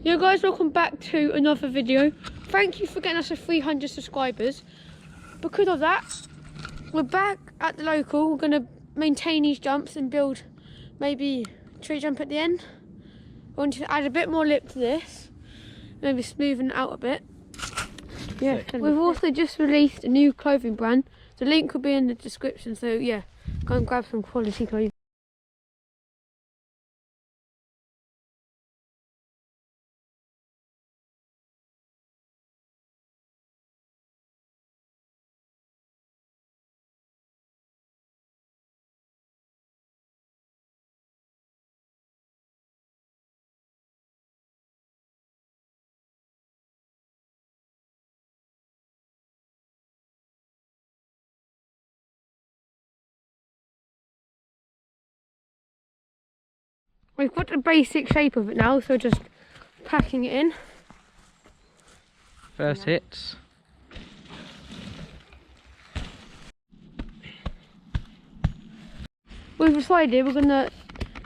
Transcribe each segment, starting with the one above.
Yo guys, welcome back to another video. Thank you for getting us to 300 subscribers. Because of that, we're back at the local. We're going to maintain these jumps and build maybe a tree jump at the end. I want to add a bit more lip to this, maybe smoothen it out a bit. Yeah, we've also just released a new clothing brand. The link will be in the description, so yeah, go and grab some quality clothing. We've got the basic shape of it now, so just packing it in. First hits. We've decided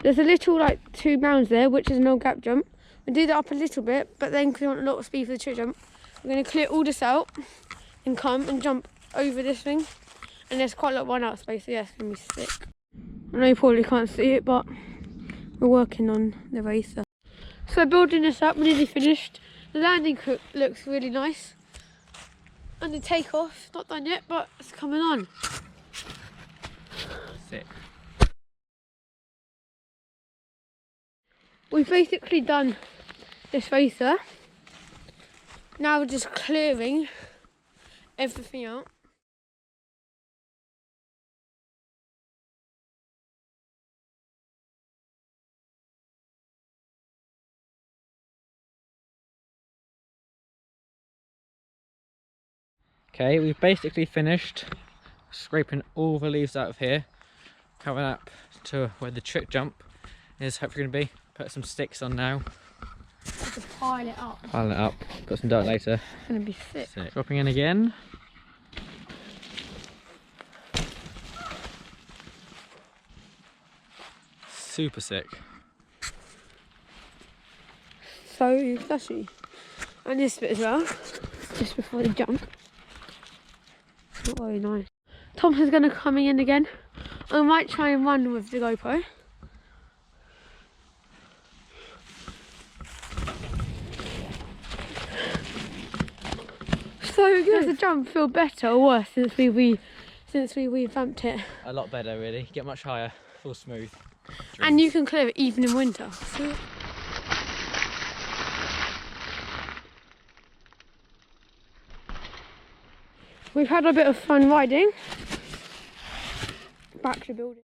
there's a little like 2 mounds there, which is no gap jump. We'll do that up a little bit, but then because we want a lot of speed for the tree jump, we're going to clear all this out and come and jump over this thing. And there's quite a lot of run out space, so yeah, it's going to be sick. I know you probably can't see it, but we're working on the racer. So building this up, we're nearly finished. The landing hook looks really nice. And the takeoff, not done yet, but it's coming on. Sick. We've basically done this racer. Now we're just clearing everything out. Okay, we've basically finished scraping all the leaves out of here, coming up to where the trick jump is hopefully going to be. Put some sticks on now. To pile it up. Pile it up, got some dirt later. It's going to be sick. Dropping in again. Super sick. So flashy. And this bit as well, just before the jump. Not very nice. Thompson's going to come in again. I might try and run with the GoPro. So does the jump feel better or worse since we revamped it? A lot better really, get much higher, full smooth. And you can clear it even in winter. We've had a bit of fun riding. Back to building.